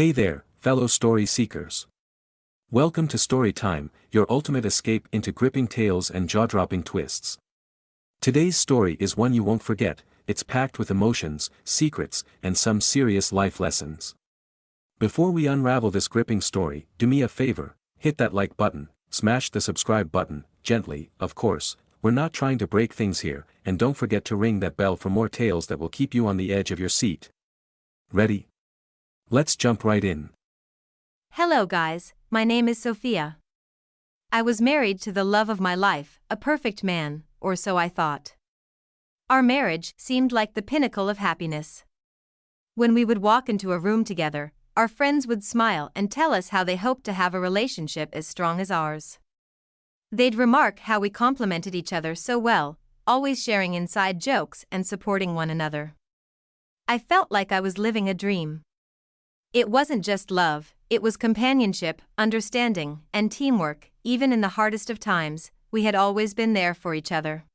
Hey there, fellow story seekers. Welcome to Story Time, your ultimate escape into gripping tales and jaw-dropping twists. Today's story is one you won't forget. It's packed with emotions, secrets, and some serious life lessons. Before we unravel this gripping story, do me a favor, hit that like button, smash the subscribe button, gently, of course. We're not trying to break things here, and don't forget to ring that bell for more tales that will keep you on the edge of your seat. Ready? Let's jump right in. Hello guys, my name is Sophia. I was married to the love of my life, a perfect man, or so I thought. Our marriage seemed like the pinnacle of happiness. When we would walk into a room together, our friends would smile and tell us how they hoped to have a relationship as strong as ours. They'd remark how we complemented each other so well, always sharing inside jokes and supporting one another. I felt like I was living a dream. It wasn't just love, it was companionship, understanding, and teamwork. Even in the hardest of times, we had always been there for each other.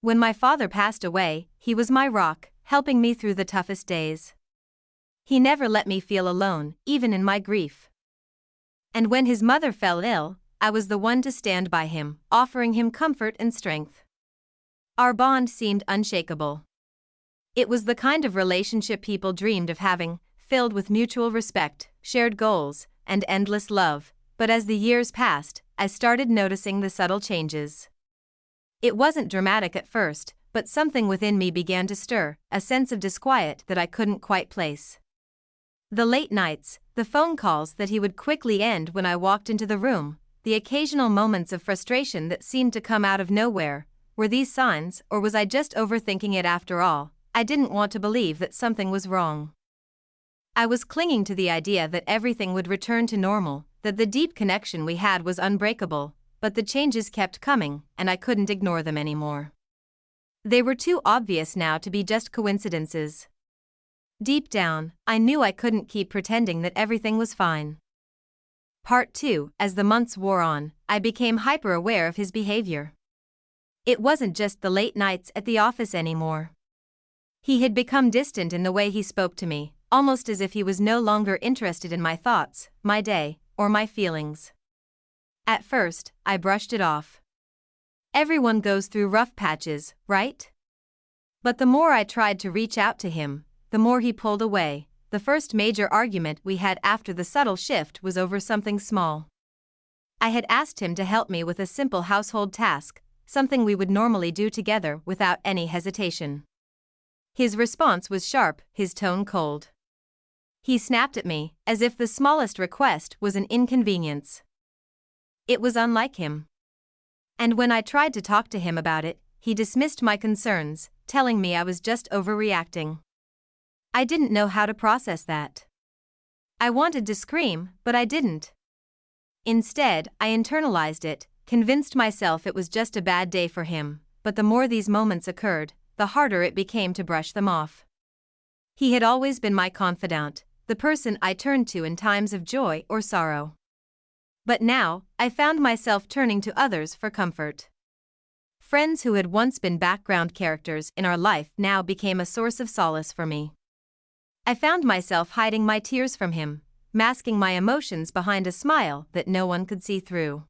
When my father passed away, he was my rock, helping me through the toughest days. He never let me feel alone, even in my grief. And when his mother fell ill, I was the one to stand by him, offering him comfort and strength. Our bond seemed unshakable. It was the kind of relationship people dreamed of having, filled with mutual respect, shared goals, and endless love. But as the years passed, I started noticing the subtle changes. It wasn't dramatic at first, but something within me began to stir, a sense of disquiet that I couldn't quite place. The late nights, the phone calls that he would quickly end when I walked into the room, the occasional moments of frustration that seemed to come out of nowhere. Were these signs, or was I just overthinking it after all? I didn't want to believe that something was wrong. I was clinging to the idea that everything would return to normal, that the deep connection we had was unbreakable, but the changes kept coming, and I couldn't ignore them anymore. They were too obvious now to be just coincidences. Deep down, I knew I couldn't keep pretending that everything was fine. Part 2. As the months wore on, I became hyper-aware of his behavior. It wasn't just the late nights at the office anymore. He had become distant in the way he spoke to me, almost as if he was no longer interested in my thoughts, my day, or my feelings. At first, I brushed it off. Everyone goes through rough patches, right? But the more I tried to reach out to him, the more he pulled away. The first major argument we had after the subtle shift was over something small. I had asked him to help me with a simple household task, something we would normally do together without any hesitation. His response was sharp, his tone cold. He snapped at me, as if the smallest request was an inconvenience. It was unlike him. And when I tried to talk to him about it, he dismissed my concerns, telling me I was just overreacting. I didn't know how to process that. I wanted to scream, but I didn't. Instead, I internalized it, convinced myself it was just a bad day for him, but the more these moments occurred, the harder it became to brush them off. He had always been my confidant, the person I turned to in times of joy or sorrow. But now, I found myself turning to others for comfort. Friends who had once been background characters in our life now became a source of solace for me. I found myself hiding my tears from him, masking my emotions behind a smile that no one could see through.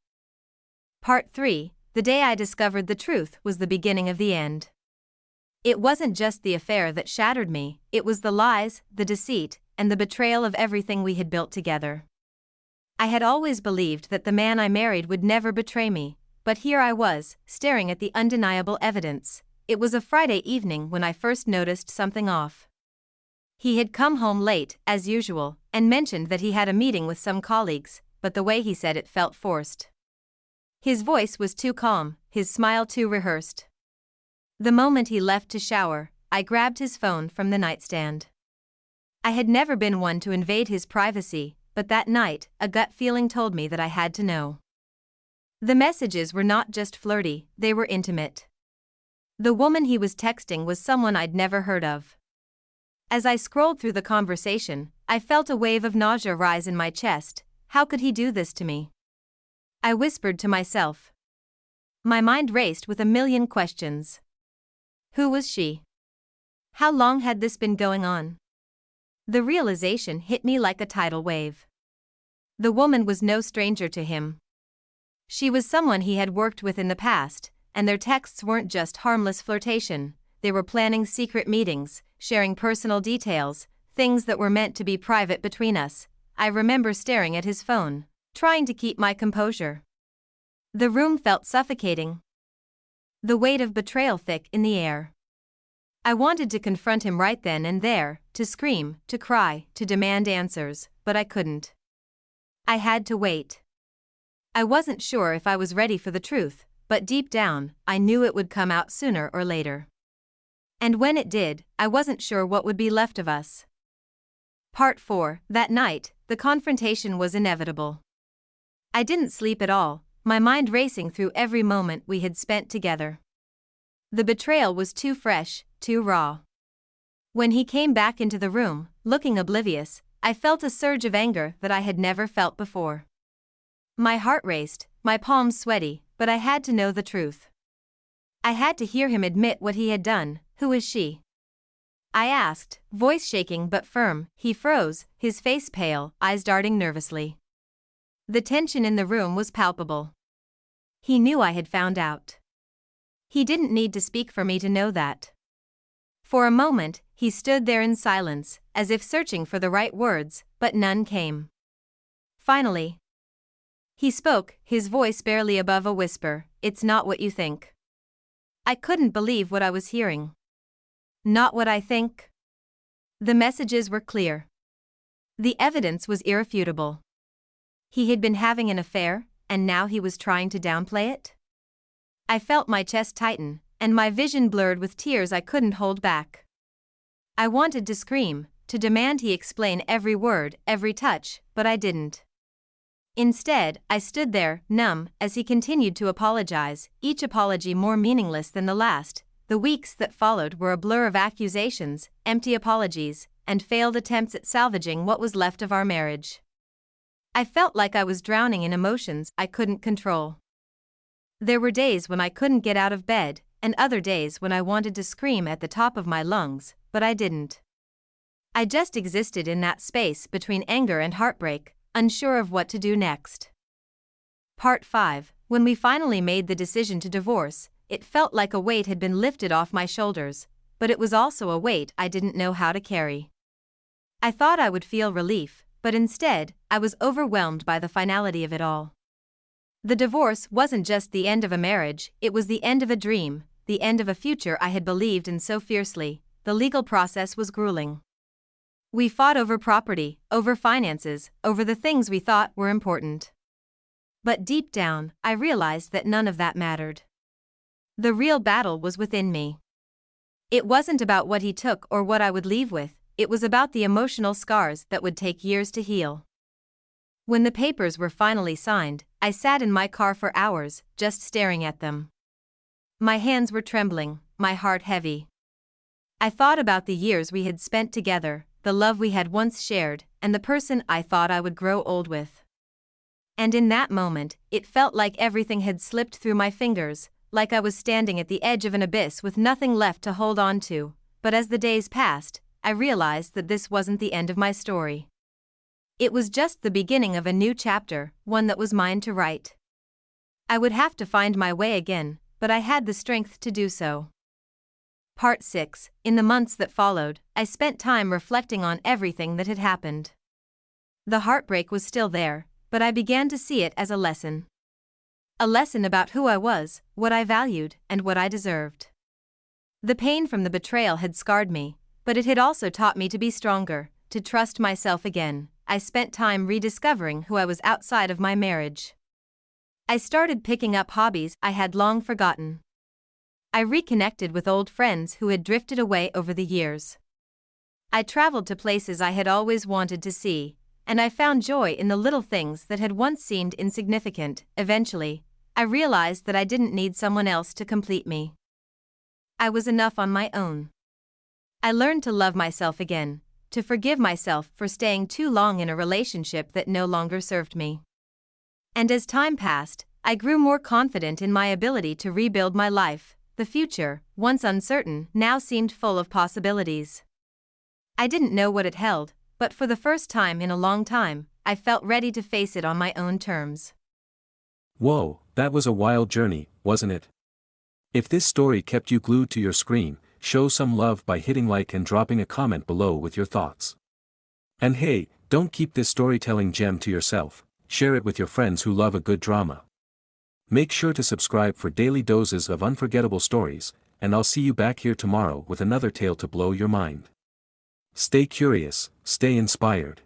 Part 3. The day I discovered the truth was the beginning of the end. It wasn't just the affair that shattered me, it was the lies, the deceit, and the betrayal of everything we had built together. I had always believed that the man I married would never betray me, but here I was, staring at the undeniable evidence. It was a Friday evening when I first noticed something off. He had come home late, as usual, and mentioned that he had a meeting with some colleagues, but the way he said it felt forced. His voice was too calm, his smile too rehearsed. The moment he left to shower, I grabbed his phone from the nightstand. I had never been one to invade his privacy, but that night, a gut feeling told me that I had to know. The messages were not just flirty, they were intimate. The woman he was texting was someone I'd never heard of. As I scrolled through the conversation, I felt a wave of nausea rise in my chest. How could he do this to me? I whispered to myself. My mind raced with a million questions. Who was she? How long had this been going on? The realization hit me like a tidal wave. The woman was no stranger to him. She was someone he had worked with in the past, and their texts weren't just harmless flirtation, they were planning secret meetings, sharing personal details, things that were meant to be private between us. I remember staring at his phone, trying to keep my composure. The room felt suffocating. The weight of betrayal thick in the air. I wanted to confront him right then and there, to scream, to cry, to demand answers, but I couldn't. I had to wait. I wasn't sure if I was ready for the truth, but deep down, I knew it would come out sooner or later. And when it did, I wasn't sure what would be left of us. Part 4. That night, the confrontation was inevitable. I didn't sleep at all, my mind racing through every moment we had spent together. The betrayal was too fresh, too raw. When he came back into the room, looking oblivious, I felt a surge of anger that I had never felt before. My heart raced, my palms sweaty, but I had to know the truth. I had to hear him admit what he had done. Who is she? I asked, voice shaking but firm. He froze, his face pale, eyes darting nervously. The tension in the room was palpable. He knew I had found out. He didn't need to speak for me to know that. For a moment, he stood there in silence, as if searching for the right words, but none came. Finally, he spoke, his voice barely above a whisper. It's not what you think. I couldn't believe what I was hearing. Not what I think. The messages were clear. The evidence was irrefutable. He had been having an affair, and now he was trying to downplay it? I felt my chest tighten, and my vision blurred with tears I couldn't hold back. I wanted to scream, to demand he explain every word, every touch, but I didn't. Instead, I stood there, numb, as he continued to apologize, each apology more meaningless than the last. The weeks that followed were a blur of accusations, empty apologies, and failed attempts at salvaging what was left of our marriage. I felt like I was drowning in emotions I couldn't control. There were days when I couldn't get out of bed, and other days when I wanted to scream at the top of my lungs, but I didn't. I just existed in that space between anger and heartbreak, unsure of what to do next. Part 5. When we finally made the decision to divorce, it felt like a weight had been lifted off my shoulders, but it was also a weight I didn't know how to carry. I thought I would feel relief, but instead, I was overwhelmed by the finality of it all. The divorce wasn't just the end of a marriage, it was the end of a dream, the end of a future I had believed in so fiercely. The legal process was grueling. We fought over property, over finances, over the things we thought were important. But deep down, I realized that none of that mattered. The real battle was within me. It wasn't about what he took or what I would leave with, it was about the emotional scars that would take years to heal. When the papers were finally signed, I sat in my car for hours, just staring at them. My hands were trembling, my heart heavy. I thought about the years we had spent together, the love we had once shared, and the person I thought I would grow old with. And in that moment, it felt like everything had slipped through my fingers, like I was standing at the edge of an abyss with nothing left to hold on to. But as the days passed, I realized that this wasn't the end of my story. It was just the beginning of a new chapter, one that was mine to write. I would have to find my way again, but I had the strength to do so. Part 6. In the months that followed, I spent time reflecting on everything that had happened. The heartbreak was still there, but I began to see it as a lesson. A lesson about who I was, what I valued, and what I deserved. The pain from the betrayal had scarred me, but it had also taught me to be stronger, to trust myself again. I spent time rediscovering who I was outside of my marriage. I started picking up hobbies I had long forgotten. I reconnected with old friends who had drifted away over the years. I traveled to places I had always wanted to see, and I found joy in the little things that had once seemed insignificant. Eventually, I realized that I didn't need someone else to complete me. I was enough on my own. I learned to love myself again, to forgive myself for staying too long in a relationship that no longer served me. And as time passed, I grew more confident in my ability to rebuild my life. The future, once uncertain, now seemed full of possibilities. I didn't know what it held, but for the first time in a long time, I felt ready to face it on my own terms. Whoa, that was a wild journey, wasn't it? If this story kept you glued to your screen, show some love by hitting like and dropping a comment below with your thoughts. And hey, don't keep this storytelling gem to yourself, share it with your friends who love a good drama. Make sure to subscribe for daily doses of unforgettable stories, and I'll see you back here tomorrow with another tale to blow your mind. Stay curious, stay inspired.